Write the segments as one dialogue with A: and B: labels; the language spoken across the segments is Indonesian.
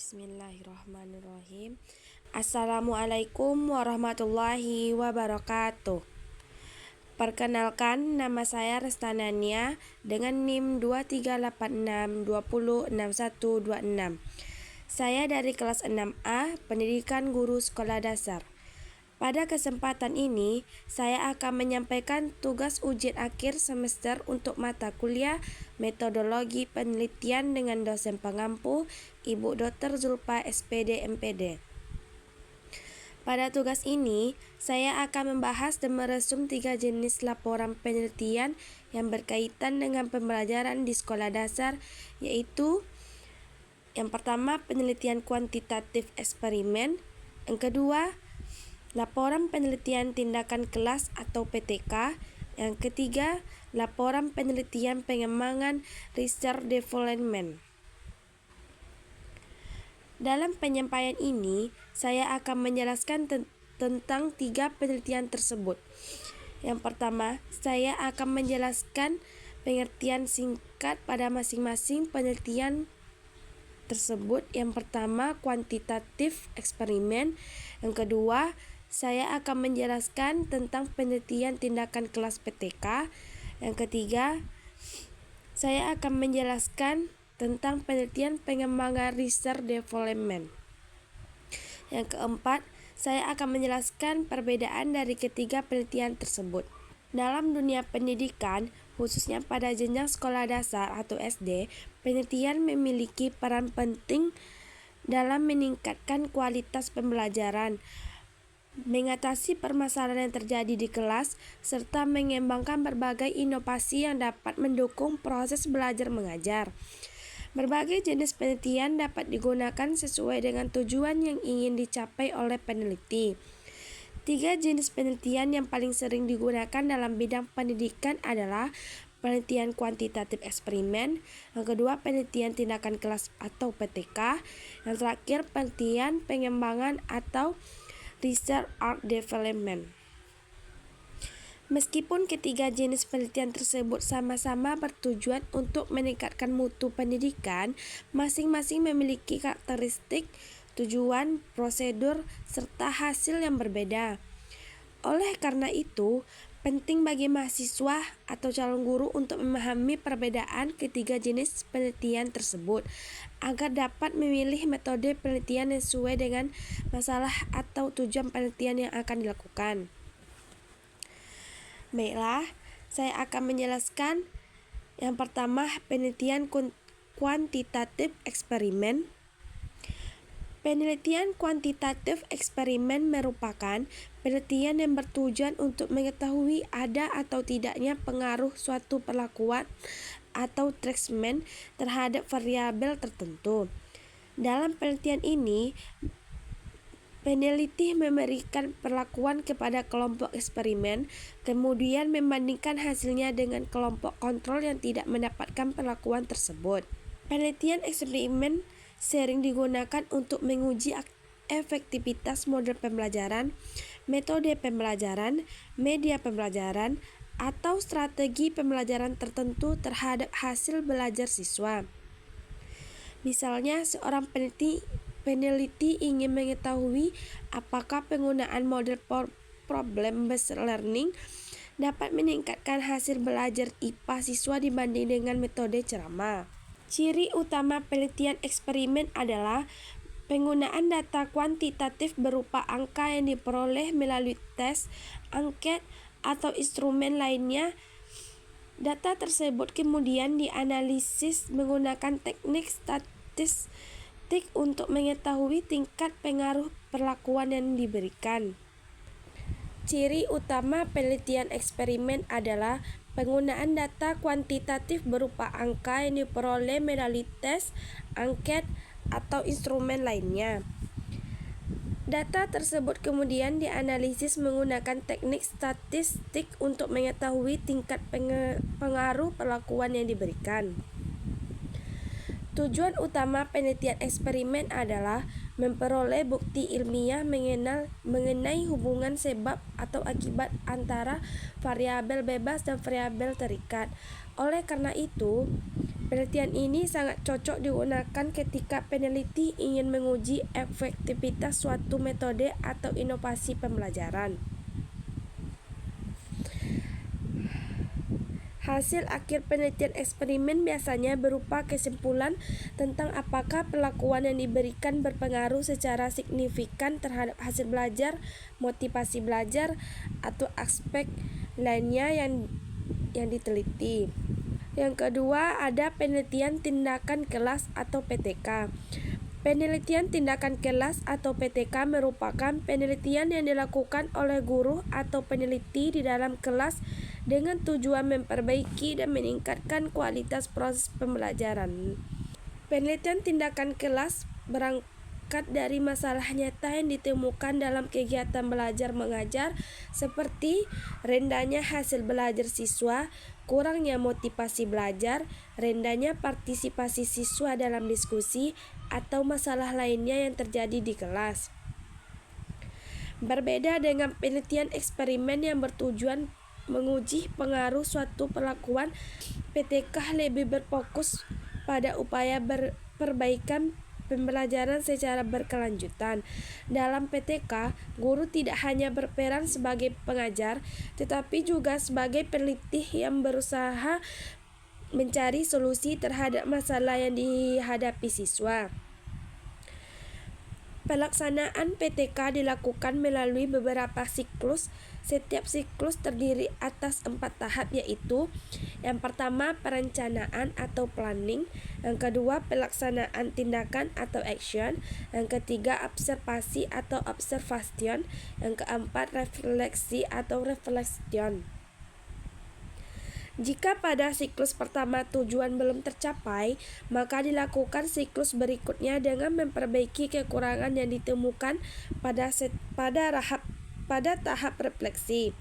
A: Bismillahirrahmanirrahim. Assalamualaikum warahmatullahi wabarakatuh. Perkenalkan, nama saya Restanania dengan NIM 2386206126. Saya dari kelas 6A, Pendidikan Guru Sekolah Dasar. Pada kesempatan ini, saya akan menyampaikan tugas ujian akhir semester untuk mata kuliah Metodologi Penelitian dengan dosen pengampu Ibu Dr. Zulfa SPD MPD. Pada tugas ini, saya akan membahas dan meresum 3 jenis laporan penelitian yang berkaitan dengan pembelajaran di sekolah dasar, yaitu yang pertama, penelitian kuantitatif eksperimen, yang kedua, laporan penelitian tindakan kelas atau PTK, yang ketiga, laporan penelitian pengembangan research development. Dalam penyampaian ini, saya akan menjelaskan tentang 3 penelitian tersebut. Yang pertama, saya akan menjelaskan pengertian singkat pada masing-masing penelitian tersebut. Yang pertama, kuantitatif eksperimen. Yang kedua, saya akan menjelaskan tentang penelitian tindakan kelas PTK. Yang ketiga, saya akan menjelaskan tentang penelitian pengembangan research development. Yang keempat, saya akan menjelaskan perbedaan dari ketiga penelitian tersebut. Dalam dunia pendidikan, khususnya pada jenjang sekolah dasar atau SD, penelitian memiliki peran penting dalam meningkatkan kualitas pembelajaran, mengatasi permasalahan yang terjadi di kelas, serta mengembangkan berbagai inovasi yang dapat mendukung proses belajar mengajar. Berbagai jenis penelitian dapat digunakan sesuai dengan tujuan yang ingin dicapai oleh peneliti. 3 jenis penelitian yang paling sering digunakan dalam bidang pendidikan adalah penelitian kuantitatif eksperimen, yang kedua penelitian tindakan kelas atau PTK, yang terakhir penelitian pengembangan atau research art development. Meskipun ketiga jenis penelitian tersebut sama-sama bertujuan untuk meningkatkan mutu pendidikan, masing-masing memiliki karakteristik, tujuan, prosedur, serta hasil yang berbeda. Oleh karena itu, penting bagi mahasiswa atau calon guru untuk memahami perbedaan ketiga jenis penelitian tersebut agar dapat memilih metode penelitian yang sesuai dengan masalah atau tujuan penelitian yang akan dilakukan. Baiklah, saya akan menjelaskan yang pertama, penelitian kuantitatif eksperimen. Penelitian kuantitatif eksperimen merupakan penelitian yang bertujuan untuk mengetahui ada atau tidaknya pengaruh suatu perlakuan atau treatment terhadap variabel tertentu. Dalam penelitian ini, peneliti memberikan perlakuan kepada kelompok eksperimen, kemudian membandingkan hasilnya dengan kelompok kontrol yang tidak mendapatkan perlakuan tersebut. Penelitian eksperimen sering digunakan untuk menguji efektivitas model pembelajaran, metode pembelajaran, media pembelajaran, atau strategi pembelajaran tertentu terhadap hasil belajar siswa. Misalnya, seorang peneliti ingin mengetahui apakah penggunaan model problem-based learning dapat meningkatkan hasil belajar IPA siswa dibanding dengan metode ceramah. Ciri utama penelitian eksperimen adalah penggunaan data kuantitatif berupa angka yang diperoleh melalui tes, angket, atau instrumen lainnya. Data tersebut kemudian dianalisis menggunakan teknik statistik untuk mengetahui tingkat pengaruh perlakuan yang diberikan. Ciri utama penelitian eksperimen adalah penggunaan data kuantitatif berupa angka yang diperoleh melalui tes, angket, atau instrumen lainnya. Data tersebut kemudian dianalisis menggunakan teknik statistik untuk mengetahui tingkat pengaruh perlakuan yang diberikan. Tujuan utama penelitian eksperimen adalah memperoleh bukti ilmiah mengenai hubungan sebab atau akibat antara variabel bebas dan variabel terikat. Oleh karena itu, Penelitian ini sangat cocok digunakan ketika peneliti ingin menguji efektivitas suatu metode atau inovasi pembelajaran. Hasil akhir penelitian eksperimen biasanya berupa kesimpulan tentang apakah perlakuan yang diberikan berpengaruh secara signifikan terhadap hasil belajar, motivasi belajar, atau aspek lainnya yang diteliti. Yang kedua, ada penelitian tindakan kelas atau PTK. Penelitian tindakan kelas atau PTK merupakan penelitian yang dilakukan oleh guru atau peneliti di dalam kelas dengan tujuan memperbaiki dan meningkatkan kualitas proses pembelajaran. Penelitian tindakan kelas berangkat dari masalah nyata yang ditemukan dalam kegiatan belajar mengajar seperti rendahnya hasil belajar siswa, kurangnya motivasi belajar, rendahnya partisipasi siswa dalam diskusi, atau masalah lainnya yang terjadi di kelas. Berbeda dengan penelitian eksperimen yang bertujuan menguji pengaruh suatu perlakuan, PTK lebih berfokus pada upaya perbaikan pembelajaran secara berkelanjutan. Dalam PTK, guru tidak hanya berperan sebagai pengajar, tetapi juga sebagai peneliti yang berusaha mencari solusi terhadap masalah yang dihadapi siswa. Pelaksanaan PTK dilakukan melalui beberapa siklus. Setiap siklus terdiri atas 4 tahap, yaitu yang pertama perencanaan atau planning, yang kedua pelaksanaan tindakan atau action, yang ketiga observasi atau observation, yang keempat refleksi atau reflection. Jika pada siklus pertama tujuan belum tercapai, maka dilakukan siklus berikutnya dengan memperbaiki kekurangan yang ditemukan pada tahap refleksi.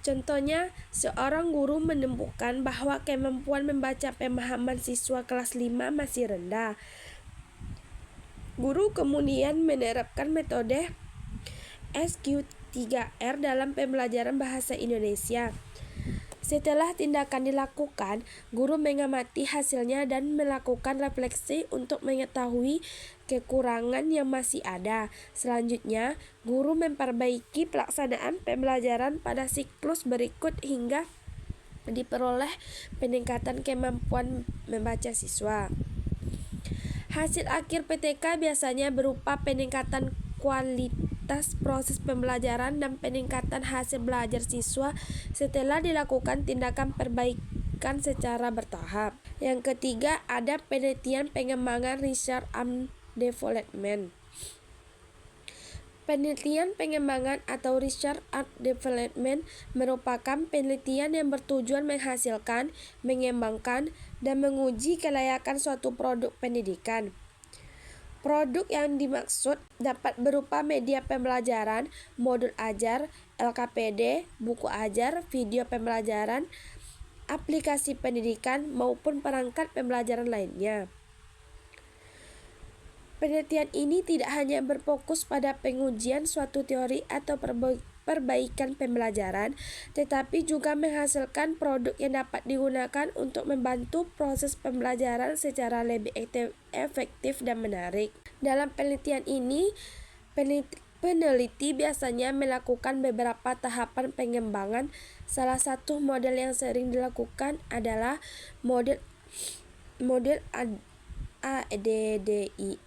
A: Contohnya, seorang guru menemukan bahwa kemampuan membaca pemahaman siswa kelas 5 masih rendah. Guru kemudian menerapkan metode SQ3R dalam pembelajaran bahasa Indonesia. Setelah tindakan dilakukan, guru mengamati hasilnya dan melakukan refleksi untuk mengetahui kekurangan yang masih ada. Selanjutnya, guru memperbaiki pelaksanaan pembelajaran pada siklus berikut hingga diperoleh peningkatan kemampuan membaca siswa. Hasil akhir PTK biasanya berupa peningkatan kualitas proses pembelajaran dan peningkatan hasil belajar siswa setelah dilakukan tindakan perbaikan secara bertahap. Yang ketiga, ada penelitian pengembangan research and development. Penelitian pengembangan atau research and development merupakan penelitian yang bertujuan menghasilkan, mengembangkan, dan menguji kelayakan suatu produk pendidikan. Produk yang dimaksud dapat berupa media pembelajaran, modul ajar, LKPD, buku ajar, video pembelajaran, aplikasi pendidikan, maupun perangkat pembelajaran lainnya. Penelitian ini tidak hanya berfokus pada pengujian suatu teori atau perbaikan pembelajaran, tetapi juga menghasilkan produk yang dapat digunakan untuk membantu proses pembelajaran secara lebih efektif dan menarik. Dalam penelitian ini, peneliti biasanya melakukan beberapa tahapan pengembangan. Salah satu model yang sering dilakukan adalah model ADDIE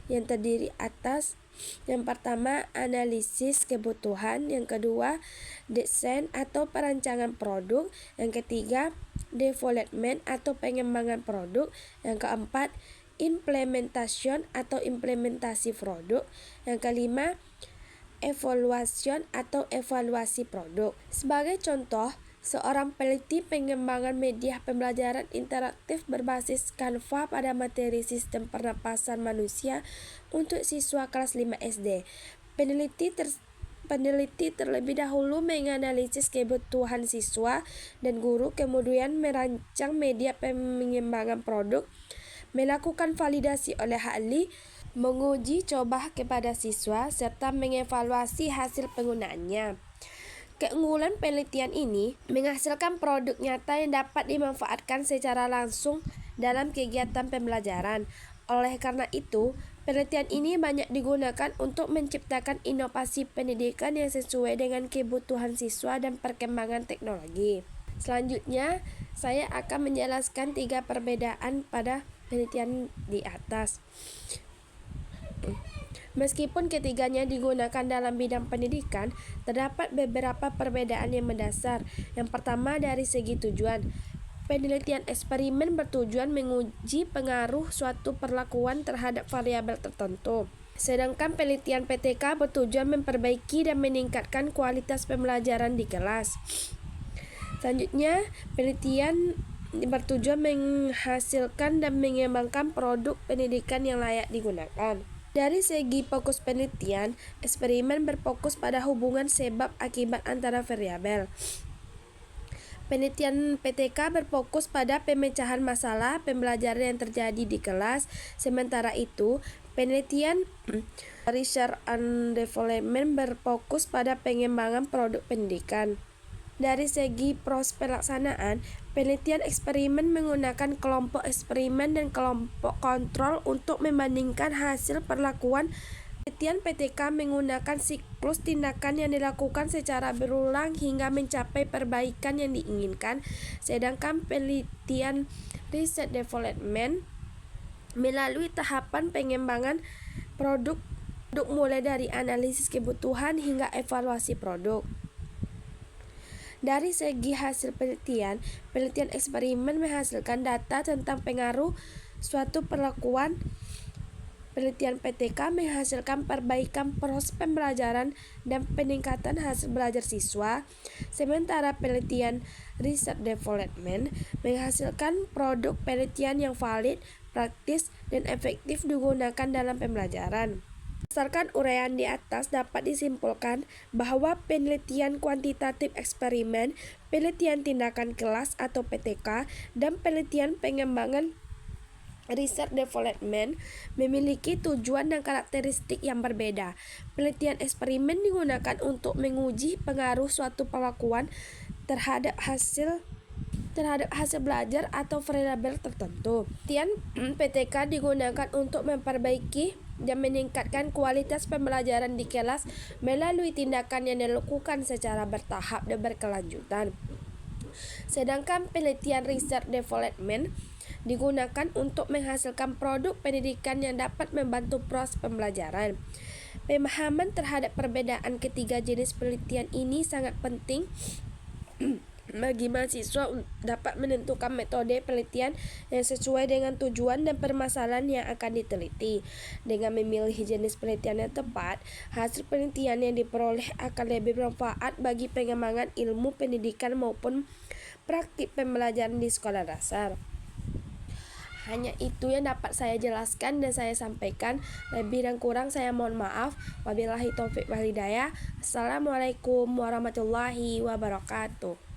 A: yang terdiri atas yang pertama, analisis kebutuhan. Yang kedua, desain atau perancangan produk. Yang ketiga, development atau pengembangan produk. Yang keempat, implementation atau implementasi produk. Yang kelima, evaluation atau evaluasi produk. Sebagai contoh, seorang peneliti pengembangan media pembelajaran interaktif berbasis Canva pada materi sistem pernapasan manusia untuk siswa kelas 5 SD. Peneliti terlebih dahulu menganalisis kebutuhan siswa dan guru, kemudian merancang media pengembangan produk, melakukan validasi oleh ahli, menguji coba kepada siswa, serta mengevaluasi hasil penggunaannya. Keunggulan penelitian ini menghasilkan produk nyata yang dapat dimanfaatkan secara langsung dalam kegiatan pembelajaran. Oleh karena itu, penelitian ini banyak digunakan untuk menciptakan inovasi pendidikan yang sesuai dengan kebutuhan siswa dan perkembangan teknologi. Selanjutnya, saya akan menjelaskan 3 perbedaan pada penelitian di atas. Meskipun ketiganya digunakan dalam bidang pendidikan, terdapat beberapa perbedaan yang mendasar. Yang pertama, dari segi tujuan. Penelitian eksperimen bertujuan menguji pengaruh suatu perlakuan terhadap variabel tertentu. Sedangkan penelitian PTK bertujuan memperbaiki dan meningkatkan kualitas pembelajaran di kelas. Selanjutnya, penelitian bertujuan menghasilkan dan mengembangkan produk pendidikan yang layak digunakan. Dari segi fokus penelitian, eksperimen berfokus pada hubungan sebab akibat antara variabel. Penelitian PTK berfokus pada pemecahan masalah pembelajaran yang terjadi di kelas. Sementara itu, penelitian Research and Development berfokus pada pengembangan produk pendidikan. Dari segi proses pelaksanaan, penelitian eksperimen menggunakan kelompok eksperimen dan kelompok kontrol untuk membandingkan hasil perlakuan. Penelitian PTK menggunakan siklus tindakan yang dilakukan secara berulang hingga mencapai perbaikan yang diinginkan, sedangkan penelitian Research Development melalui tahapan pengembangan produk mulai dari analisis kebutuhan hingga evaluasi produk. Dari segi hasil penelitian eksperimen menghasilkan data tentang pengaruh suatu perlakuan. Penelitian PTK menghasilkan perbaikan proses pembelajaran dan peningkatan hasil belajar siswa, sementara penelitian Research Development menghasilkan produk penelitian yang valid, praktis, dan efektif digunakan dalam pembelajaran. Berdasarkan uraian di atas dapat disimpulkan bahwa penelitian kuantitatif eksperimen, penelitian tindakan kelas atau PTK, dan penelitian pengembangan Research Development memiliki tujuan dan karakteristik yang berbeda. Penelitian eksperimen digunakan untuk menguji pengaruh suatu perlakuan terhadap hasil belajar atau variabel tertentu. Penelitian PTK digunakan untuk memperbaiki dan meningkatkan kualitas pembelajaran di kelas melalui tindakan yang dilakukan secara bertahap dan berkelanjutan. Sedangkan penelitian Research Development digunakan untuk menghasilkan produk pendidikan yang dapat membantu proses pembelajaran. Pemahaman terhadap perbedaan ketiga jenis penelitian ini sangat penting bagi mahasiswa dapat menentukan metode penelitian yang sesuai dengan tujuan dan permasalahan yang akan diteliti. Dengan memilih jenis penelitian yang tepat, hasil penelitian yang diperoleh akan lebih bermanfaat bagi pengembangan ilmu pendidikan maupun praktik pembelajaran di sekolah dasar. Hanya itu yang dapat saya jelaskan dan saya sampaikan. Lebih dan kurang saya mohon maaf. Wabillahi taufiq wal hidayah. Assalamualaikum warahmatullahi wabarakatuh.